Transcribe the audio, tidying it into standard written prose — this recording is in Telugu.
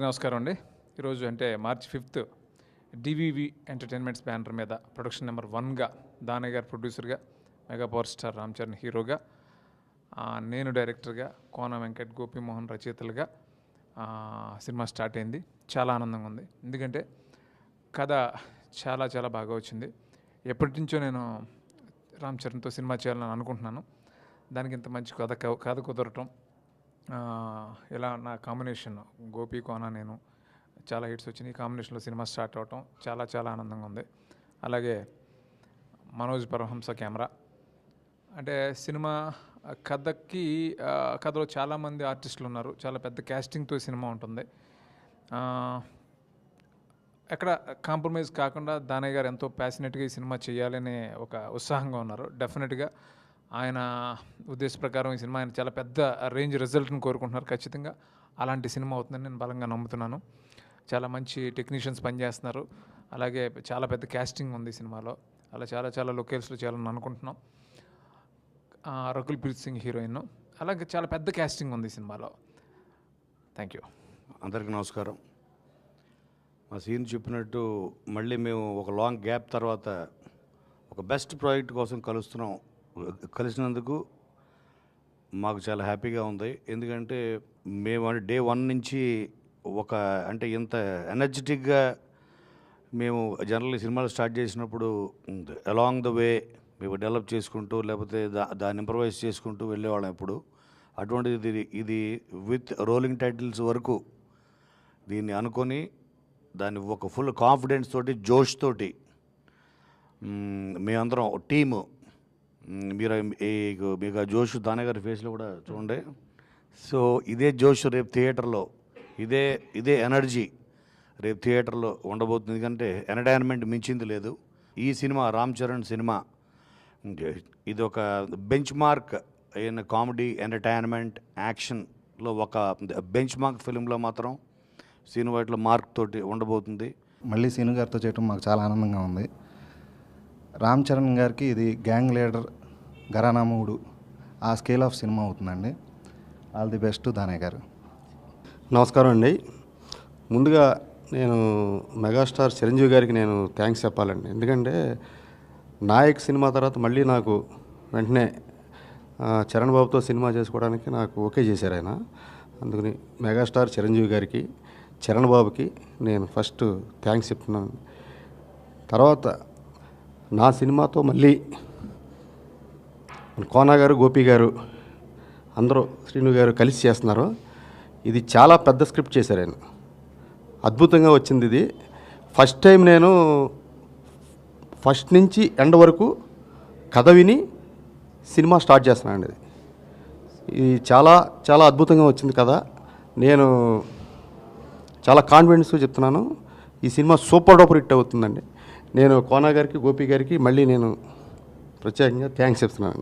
నమస్కారం అండి. ఈరోజు అంటే మార్చి 5th డివివి ఎంటర్టైన్మెంట్స్ బ్యానర్ మీద ప్రొడక్షన్ నెంబర్ 1గా దానయ్య గారు ప్రొడ్యూసర్గా, mega power star Ram Charan హీరోగా, నేను డైరెక్టర్గా, కోన వెంకట్, గోపీమోహన్ రచయితలుగా సినిమా స్టార్ట్ అయింది. చాలా ఆనందంగా ఉంది. ఎందుకంటే కథ చాలా చాలా బాగా వచ్చింది. ఎప్పటి నుంచో నేను రామ్ చరణ్తో సినిమా చేయాలని అనుకుంటున్నాను. దానికి ఇంత మంచి కథ కుదరటం, ఇలా నా కాంబినేషన్ గోపి కోన నేను చాలా హిట్స్ వచ్చినాయి. ఈ కాంబినేషన్లో సినిమా స్టార్ట్ అవటం చాలా చాలా ఆనందంగా ఉంది. అలాగే మనోజ్ పరమహంస కెమెరా. అంటే సినిమా కథలో చాలామంది ఆర్టిస్టులు ఉన్నారు. చాలా పెద్ద క్యాస్టింగ్తో సినిమా ఉంటుంది. ఎక్కడ కాంప్రమైజ్ కాకుండా దానయ్య గారు ఎంతో ప్యాషనెట్గా ఈ సినిమా చేయాలనే ఒక ఉత్సాహంగా ఉన్నారు. డెఫినెట్గా ఆయన ఉద్దేశ ప్రకారం ఈ సినిమా ఆయన చాలా పెద్ద రేంజ్ రిజల్ట్ని కోరుకుంటున్నారు. ఖచ్చితంగా అలాంటి సినిమా అవుతుందని నేను బలంగా నమ్ముతున్నాను. చాలా మంచి టెక్నీషియన్స్ పనిచేస్తున్నారు. అలాగే చాలా పెద్ద క్యాస్టింగ్ ఉంది ఈ సినిమాలో. అలా చాలా చాలా లొకేషన్స్లో చేయాలని అనుకుంటున్నాం. రకుల్ ప్రీత్ సింగ్ హీరోయిన్. అలాగే చాలా పెద్ద క్యాస్టింగ్ ఉంది ఈ సినిమాలో. Thank you. అందరికీ నమస్కారం. మా సీన్ చెప్పినట్టు మళ్ళీ మేము ఒక లాంగ్ గ్యాప్ తర్వాత ఒక బెస్ట్ ప్రాజెక్ట్ కోసం కలిసినందుకు మాకు చాలా హ్యాపీగా ఉంది. ఎందుకంటే మేము డే 1 నుంచి ఇంత ఎనర్జెటిక్గా మేము జనరల్లీ సినిమాలు స్టార్ట్ చేసినప్పుడు అలాంగ్ ద వే మేము డెవలప్ చేసుకుంటూ లేకపోతే దాన్ని ఇంప్రవైజ్ చేసుకుంటూ వెళ్ళేవాళ్ళం. ఎప్పుడు అటువంటిది ఇది విత్ రోలింగ్ టైటిల్స్ వరకు దీన్ని అనుకొని దాన్ని ఒక ఫుల్ కాన్ఫిడెన్స్ తోటి, జోష్ తోటి మేమందరం టీము, మీకు ఆ జోష్ దానయ్య గారి ఫేస్లో కూడా చూడండి. సో ఇదే జోష్ రేపు థియేటర్లో, ఇదే ఎనర్జీ రేపు థియేటర్లో ఉండబోతుంది. ఎందుకంటే ఎంటర్టైన్మెంట్ మించింది లేదు. ఈ సినిమా రామ్ చరణ్ సినిమా ఇది ఒక బెంచ్ మార్క్ అయిన కామెడీ, ఎంటర్టైన్మెంట్, యాక్షన్లో ఒక బెంచ్ మార్క్ ఫిలింలో మాత్రం సీను వాటిలో మార్క్ తోటి ఉండబోతుంది. మళ్ళీ సీను గారితో చేయటం మాకు చాలా ఆనందంగా ఉంది. రామ్ చరణ్ గారికి ఇది గ్యాంగ్ లీడర్, ఘరానా మూడు ఆ స్కేల్ ఆఫ్ సినిమా అవుతుందండి. ఆల్ ది బెస్ట్ దానయ్య గారు. నమస్కారం అండి. ముందుగా నేను మెగాస్టార్ చిరంజీవి గారికి నేను థ్యాంక్స్ చెప్పాలండి. ఎందుకంటే నాయక్ సినిమా తర్వాత మళ్ళీ నాకు వెంటనే చరణ్ బాబుతో సినిమా చేసుకోవడానికి నాకు ఓకే చేశారు ఆయన. అందుకని మెగాస్టార్ చిరంజీవి గారికి, చరణ్ బాబుకి నేను ఫస్ట్ థ్యాంక్స్ చెప్తున్నాను. తర్వాత నా సినిమాతో మళ్ళీ కోన గారు, గోపి గారు, అందరూ శ్రీను గారు కలిసి చేస్తున్నారు. ఇది చాలా పెద్ద స్క్రిప్ట్ చేశారు ఆయన. అద్భుతంగా వచ్చింది ఇది. ఫస్ట్ టైం నేను ఫస్ట్ నుంచి ఎండ్ వరకు కథ విని సినిమా స్టార్ట్ చేస్తున్నానండి. ఇది చాలా చాలా అద్భుతంగా వచ్చింది కథ. నేను చాలా కాన్ఫిడెన్స్గా చెప్తున్నాను, ఈ సినిమా సూపర్ డూపర్ హిట్ అవుతుందండి. నేను కోన గారికి, గోపి గారికి మళ్ళీ నేను ప్రత్యేకంగా థ్యాంక్స్ చెప్తున్నాను.